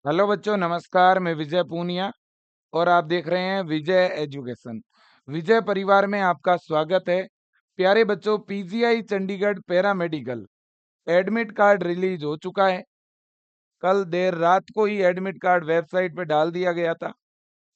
Hello बच्चों, नमस्कार। मैं विजय पूनिया और आप देख रहे हैं विजय एजुकेशन। विजय परिवार में आपका स्वागत है। प्यारे बच्चों, PGI Chandigarh paramedical admit card release हो चुका है। कल देर रात को ही एडमिट कार्ड वेबसाइट पे डाल दिया गया था।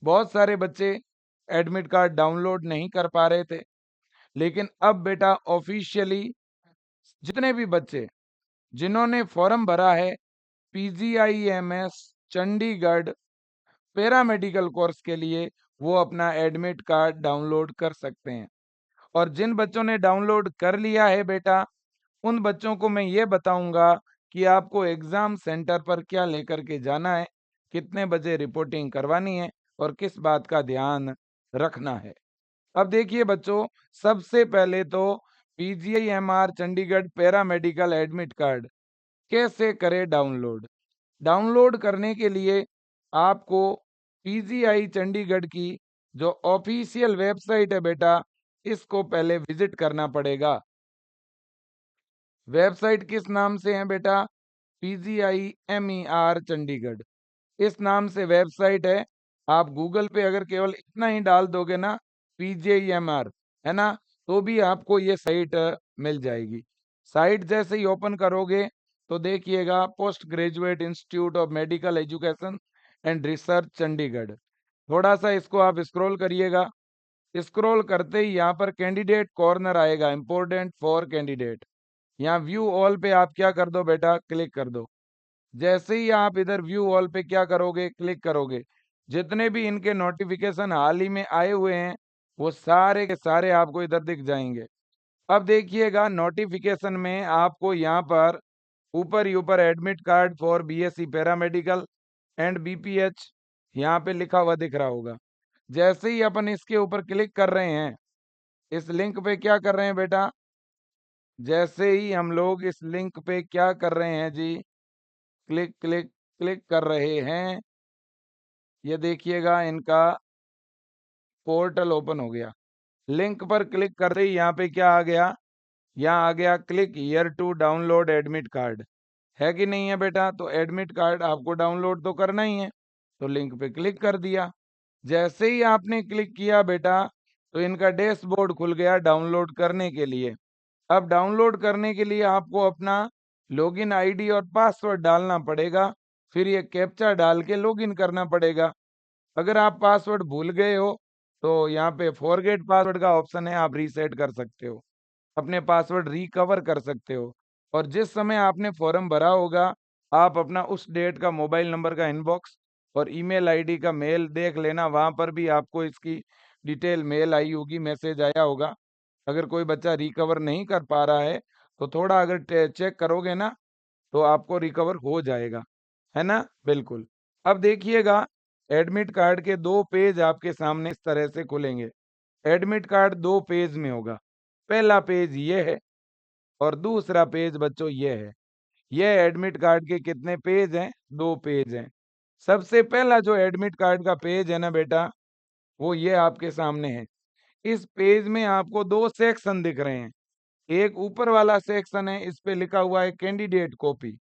बहुत सारे बच्चे एडमिट कार्ड डाउनलोड नहीं कर पा रहे थे, लेकिन अब बेटा ऑफिशियली जितने भी बच्चे जिन्होंने फॉर्म भरा है पीजीआईएमएस चंडीगढ़ पैरामेडिकल कोर्स के लिए, वो अपना एडमिट कार्ड डाउनलोड कर सकते हैं। और जिन बच्चों ने डाउनलोड कर लिया है बेटा, उन बच्चों को मैं ये बताऊंगा कि आपको एग्जाम सेंटर पर क्या लेकर के जाना है, कितने बजे रिपोर्टिंग करवानी है और किस बात का ध्यान रखना है। अब देखिए बच्चों, सबसे पहले तो PGIMER Chandigarh paramedical admit card कैसे करें डाउनलोड। डाउनलोड करने के लिए आपको पीजीआई चंडीगढ़ की जो ऑफिशियल वेबसाइट है बेटा, इसको पहले विजिट करना पड़ेगा। वेबसाइट किस नाम से है बेटा? पीजीआईएमईआर चंडीगढ़, इस नाम से वेबसाइट है। आप गूगल पे अगर केवल इतना ही डाल दोगे ना, पीजीआईएमआर, है ना, तो भी आपको ये साइट मिल जाएगी। साइट जैसे ही ओपन करोगे तो देखिएगा post graduate institute of medical education and research Chandigarh. थोड़ा सा इसको आप स्क्रॉल करिएगा। स्क्रॉल करते ही यहाँ पर कैंडिडेट कॉर्नर आएगा, इंपॉर्टेंट फॉर कैंडिडेट। यहाँ व्यू ऑल पे आप क्या कर दो बेटा, क्लिक कर दो। जैसे ही आप इधर व्यू ऑल पे क्या करोगे, क्लिक करोगे, जितने भी इनके नोटिफिकेशन हाल ही में आए हुए हैं वो सारे के सारे आपको इधर दिख जाएंगे। अब देखिएगा नोटिफिकेशन में आपको यहाँ पर ऊपर ही ऊपर admit card for BSc paramedical and BPH यहाँ पे लिखा हुआ दिख रहा होगा। जैसे ही अपन इसके ऊपर क्लिक कर रहे हैं, इस लिंक पे क्या कर रहे हैं बेटा, जैसे ही हम लोग इस लिंक पे क्या कर रहे हैं जी, क्लिक क्लिक क्लिक कर रहे हैं, ये देखिएगा इनका पोर्टल ओपन हो गया। लिंक पर क्लिक करते ही यहाँ पे क्या आ गया, यहाँ आ गया click here to download admit card. है कि नहीं है बेटा? तो एडमिट कार्ड आपको डाउनलोड तो करना ही है, तो लिंक पे क्लिक कर दिया। जैसे ही आपने क्लिक किया बेटा, तो इनका डैशबोर्ड खुल गया डाउनलोड करने के लिए। अब डाउनलोड करने के लिए आपको अपना लॉगिन आईडी और पासवर्ड डालना पड़ेगा, फिर ये कैप्चा डाल के लॉगिन करना पड़ेगा। अगर आप पासवर्ड भूल गए हो तो यहाँ पे फॉरगेट पासवर्ड का ऑप्शन है, आप रीसेट कर सकते हो, अपने पासवर्ड रिकवर कर सकते हो। और जिस समय आपने फॉर्म भरा होगा, आप अपना उस डेट का मोबाइल नंबर का इनबॉक्स और ईमेल आईडी का मेल देख लेना, वहां पर भी आपको इसकी डिटेल मेल आई होगी, मैसेज आया होगा। अगर कोई बच्चा रिकवर नहीं कर पा रहा है तो थोड़ा अगर चेक करोगे ना, तो आपको रिकवर हो जाएगा, है ना? बिल्कुल। अब देखिएगा एडमिट कार्ड के दो पेज आपके सामने इस तरह से खुलेंगे। एडमिट कार्ड दो पेज में होगा। पहला पेज ये है और दूसरा पेज बच्चों ये है। ये एडमिट कार्ड के कितने पेज हैं? दो पेज हैं। सबसे पहला जो एडमिट कार्ड का पेज है ना बेटा, वो ये आपके सामने है। इस पेज में आपको दो सेक्शन दिख रहे हैं। एक ऊपर वाला सेक्शन है, इस पे लिखा हुआ है कैंडिडेट कॉपी,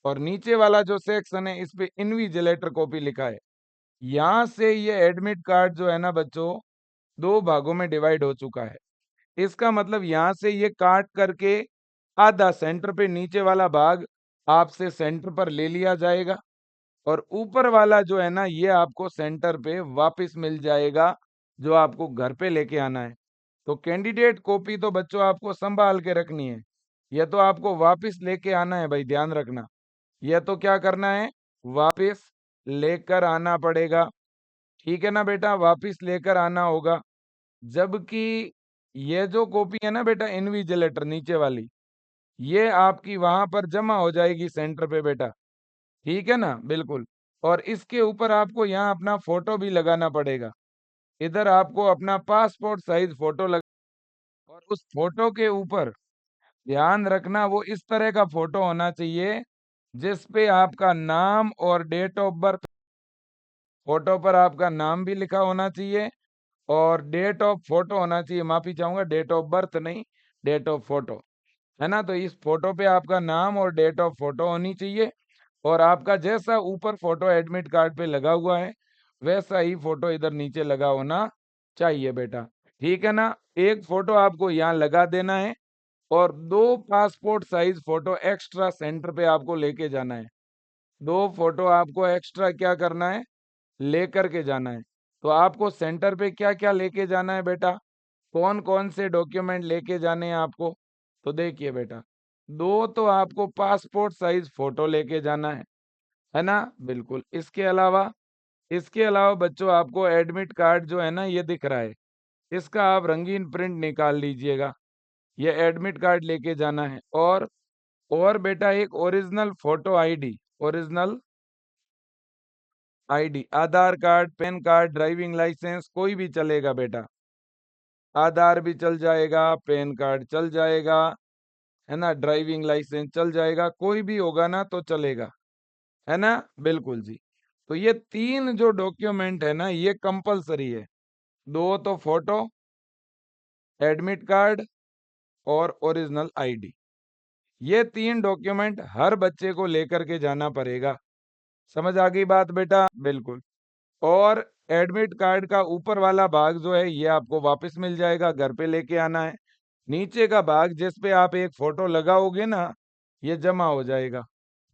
और नीचे वाला जो सेक्शन है इस पे इन्विजिलेटर कॉपी लिखा है। यहाँ से ये एडमिट कार्ड जो है ना बच्चों, दो भागों में डिवाइड हो चुका है। इसका मतलब यहाँ से ये काट करके आधा सेंटर पे, नीचे वाला भाग आपसे सेंटर पर ले लिया जाएगा, और ऊपर वाला जो है ना ये आपको सेंटर पे वापस मिल जाएगा, जो आपको घर पे लेके आना है। तो कैंडिडेट कॉपी तो बच्चों आपको संभाल के रखनी है, यह तो आपको वापस लेके आना है भाई, ध्यान रखना। यह तो क्या करना है, वापस लेकर आना पड़ेगा। ठीक है ना बेटा, वापस लेकर आना होगा। जबकि ये जो कॉपी है ना बेटा इन्विजिलेटर नीचे वाली, ये आपकी वहां पर जमा हो जाएगी सेंटर पे बेटा। ठीक है ना? बिल्कुल। और इसके ऊपर आपको यहाँ अपना फोटो भी लगाना पड़ेगा। इधर आपको अपना पासपोर्ट साइज फोटो लग, और उस फोटो के ऊपर ध्यान रखना वो इस तरह का फोटो होना चाहिए जिस पे आपका नाम और डेट ऑफ बर्थ, फोटो पर आपका नाम भी लिखा होना चाहिए और डेट ऑफ फोटो होना चाहिए, माफी चाहूंगा, डेट ऑफ बर्थ नहीं, डेट ऑफ फोटो, है ना? तो इस फोटो पे आपका नाम और डेट ऑफ फोटो होनी चाहिए। और आपका जैसा ऊपर फोटो एडमिट कार्ड पे लगा हुआ है वैसा ही फोटो इधर नीचे लगा होना चाहिए बेटा। ठीक है ना? एक फोटो आपको यहाँ लगा देना है और 2 passport size photo extra centre पे आपको लेके जाना है। 2 फोटो आपको एक्स्ट्रा क्या करना है? लेकर के जाना है। तो आपको सेंटर पे क्या-क्या लेके जाना है बेटा? कौन-कौन से डॉक्यूमेंट लेके जाने हैं आपको? तो देखिए बेटा, 2 तो आपको पासपोर्ट साइज फोटो लेके जाना है ना? बिल्कुल। इसके अलावा बच्चों आपको एडमिट कार्ड जो है ना ये दिख रहा है, इसका आप रंगीन प्रिंट निकाल लीजिएगा। ये एडमिट कार्ड लेके जाना है और बेटा एक original photo ID, original ID, Aadhaar card, PAN card, driving licence कोई भी चलेगा बेटा। आधार भी चल जाएगा, पैन कार्ड चल जाएगा, है ना? ड्राइविंग लाइसेंस चल जाएगा, कोई भी होगा ना तो चलेगा, है ना? बिल्कुल जी। तो ये 3 जो डॉक्यूमेंट है ना ये कंपल्सरी है। 2 तो फोटो, एडमिट कार्ड और ओरिजिनल आईडी। ये 3 डॉक्यूमेंट हर बच्चे को लेकर के जाना पड़ेगा। समझ आ गई बात बेटा? बिल्कुल। और एडमिट कार्ड का ऊपर वाला भाग जो है ये आपको वापस मिल जाएगा, घर पे लेके आना है। नीचे का भाग जिस पे आप एक फोटो लगाओगे ना ये जमा हो जाएगा।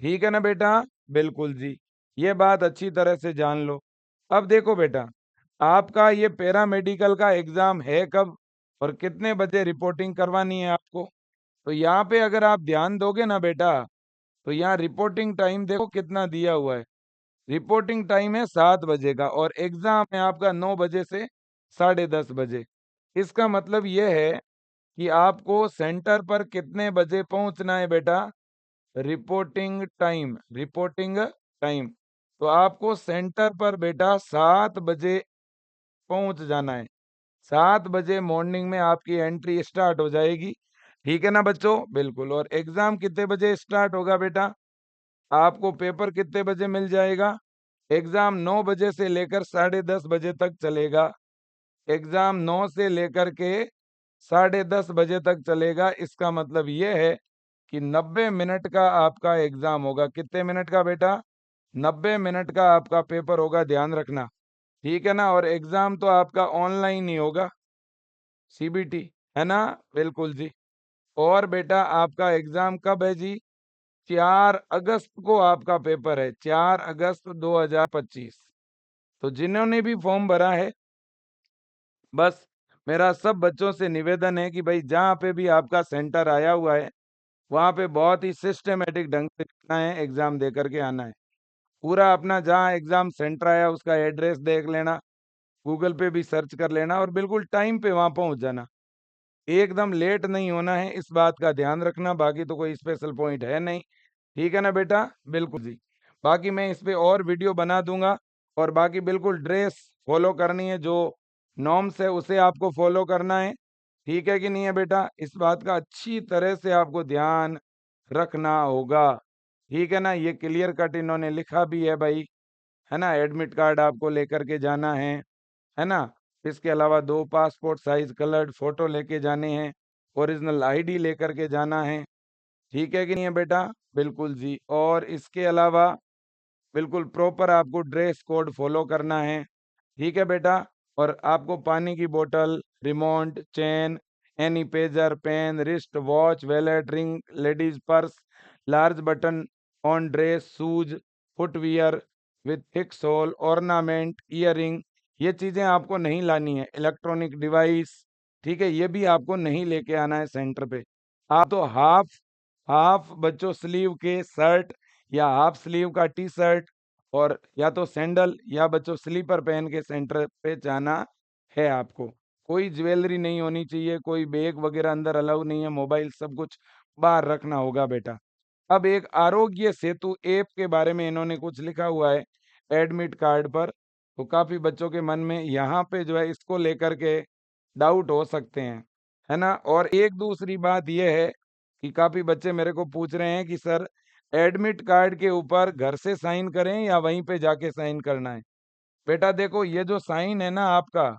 ठीक है ना बेटा? बिल्कुल जी। ये बात अच्छी तरह से जान लो। अब देखो बेटा, आपका ये पैरामेडिकल का एग्जाम है कब और कितने बजे रिपोर्टिंग करवानी है आपको? तो यहाँ पे अगर आप ध्यान दोगे ना बेटा, तो यहाँ रिपोर्टिंग टाइम देखो कितना दिया हुआ है। रिपोर्टिंग टाइम है 7 बजे का और एग्जाम है आपका 9 बजे से 10:30 बजे। इसका मतलब ये है कि आपको सेंटर पर कितने बजे पहुंचना है बेटा? Reporting time. तो आपको सेंटर पर बेटा 7 बजे पहुंच जाना है। 7 बजे मॉर्निंग में आपकी एंट्री स्टार्ट हो जाएगी। ठीक है ना बच्चों? बिल्कुल। और एग्जाम कितने बजे स्टार्ट होगा बेटा? आपको पेपर कितने बजे मिल जाएगा? एग्जाम 9 बजे से लेकर 10:30 बजे तक चलेगा। एग्जाम 9 से लेकर के 10:30 बजे तक चलेगा। इसका मतलब ये है कि 90 मिनट का आपका एग्जाम होगा। कितने मिनट का बेटा? 90 मिनट का आपका पेपर होगा, ध्यान रखना। ठीक है ना? और एग्जाम तो आपका ऑनलाइन ही होगा, सीबीटी, है ना? बिल्कुल जी। और बेटा आपका एग्जाम कब है जी? 4 अगस्त को आपका पेपर है, 4 अगस्त 2025। तो जिन्होंने भी फॉर्म भरा है, बस मेरा सब बच्चों से निवेदन है कि भाई जहाँ पे भी आपका सेंटर आया हुआ है, वहाँ पे बहुत ही सिस्टमैटिक ढंग से जाना है, एग्जाम दे करके आना है। पूरा अपना जहाँ एग्जाम सेंटर आया उसका एड्रेस देख लेना, गूगल पे भी सर्च कर लेना और बिल्कुल टाइम पे वहाँ पहुँच जाना। एकदम लेट नहीं होना है, इस बात का ध्यान रखना। बाकी तो कोई स्पेशल पॉइंट है नहीं। ठीक है ना बेटा? बिल्कुल जी। बाकी मैं इस पे और वीडियो बना दूंगा और बाकी बिल्कुल ड्रेस फॉलो करनी है, जो नॉर्म्स है उसे आपको फॉलो करना है। ठीक है कि नहीं है बेटा? इस बात का अच्छी तरह से आपको ध्यान रखना होगा। ठीक है ना? ये क्लियर कट इन्होंने लिखा भी है भाई, है ना? एडमिट कार्ड आपको लेकर के जाना है ना? इसके अलावा 2 पासपोर्ट साइज कलर्ड फोटो लेके जाने हैं, ओरिजिनल आईडी लेकर के जाना है। ठीक है कि नहीं है बेटा? बिल्कुल जी। और इसके अलावा बिल्कुल प्रॉपर आपको ड्रेस कोड फॉलो करना है। ठीक है बेटा? और आपको पानी की बोतल, remote, chain, any pager, pen, wrist watch, wallet, ring, ladies purse, large button on dress, shoes, footwear with thick sole, ornament, earring, ये चीजें आपको नहीं लानी है। इलेक्ट्रॉनिक डिवाइस, ठीक है, ये भी आपको नहीं लेके आना है सेंटर पे। आप तो हाफ हाफ बच्चों स्लीव के शर्ट या हाफ स्लीव का टी शर्ट और या तो सैंडल या बच्चों स्लीपर पहन के सेंटर पे जाना है आपको। कोई ज्वेलरी नहीं होनी चाहिए, कोई बैग वगैरह अंदर अलाउ नहीं है, मोबाइल सब कुछ बाहर रखना होगा बेटा। अब एक आरोग्य सेतु ऐप के बारे में इन्होंने कुछ लिखा हुआ है एडमिट कार्ड पर, तो काफी बच्चों के मन में यहाँ पे जो है इसको लेकर के डाउट हो सकते हैं, है ना? और एक दूसरी बात यह है कि काफी बच्चे मेरे को पूछ रहे हैं कि सर एडमिट कार्ड के ऊपर घर से साइन करें या वहीं पे जाके साइन करना है? बेटा देखो, ये जो साइन है ना आपका,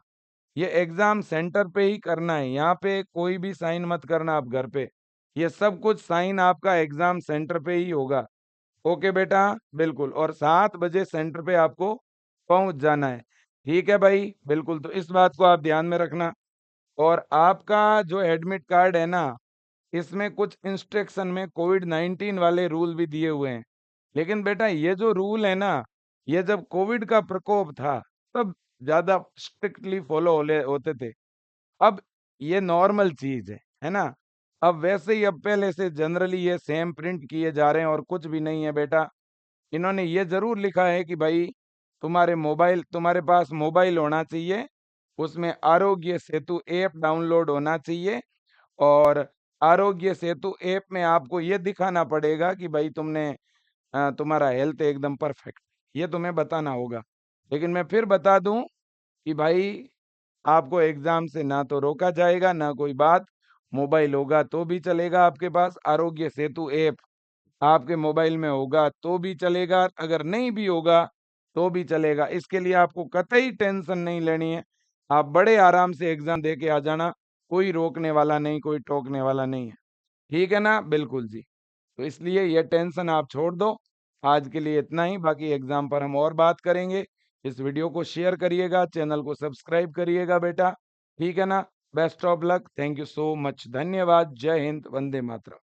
ये एग्जाम सेंटर पे ही करना है। यहाँ पे कोई भी साइन मत करना आप घर पे। ये सब कुछ साइन आपका एग्जाम सेंटर पे ही होगा। ओके बेटा, बिल्कुल। और 7 बजे सेंटर पे आपको पहुंच जाना है। ठीक है भाई, बिल्कुल। तो इस बात को आप ध्यान में रखना। और आपका जो एडमिट कार्ड है ना, इसमें कुछ इंस्ट्रक्शन में कोविड-19 वाले रूल भी दिए हुए हैं। लेकिन बेटा ये जो रूल है ना, ये जब कोविड का प्रकोप था, तब ज़्यादा स्ट्रिक्टली फॉलो होते थे। अब ये नॉर्मल चीज़ है ना? अब वैसे ही अब पहले से जनरली ये सेम प्रिंट किए जा रहे हैं और कुछ भी नहीं है बेटा। इन्होंने ये ज़रूर लिखा है कि भाई तुम्हारे पास मोबाइल होना चाहिए, उसमें आरोग्य सेतु ऐप डाउनलोड होना चाहिए और आरोग्य सेतु ऐप में आपको ये दिखाना पड़ेगा कि भाई तुम्हारा हेल्थ एकदम परफेक्ट, ये तुम्हें बताना होगा। लेकिन मैं फिर बता दूं कि भाई आपको एग्जाम से ना तो रोका जाएगा ना कोई बात। मोबाइल होगा तो भी चलेगा आपके पास, आरोग्य सेतु ऐप आपके मोबाइल में होगा तो भी चलेगा, अगर नहीं भी होगा तो भी चलेगा। इसके लिए आपको कतई टेंशन नहीं लेनी है। आप बड़े आराम से एग्जाम दे के आ जाना, कोई रोकने वाला नहीं, कोई टोकने वाला नहीं है। ठीक है ना? बिल्कुल जी। तो इसलिए ये टेंशन आप छोड़ दो। आज के लिए इतना ही, बाकी एग्जाम पर हम और बात करेंगे। इस वीडियो को शेयर करिएगा, चैनल को सब्सक्राइब करिएगा बेटा। ठीक है ना? Best of luck. Thank you so much. धन्यवाद। जय हिंद। वंदे मातरम।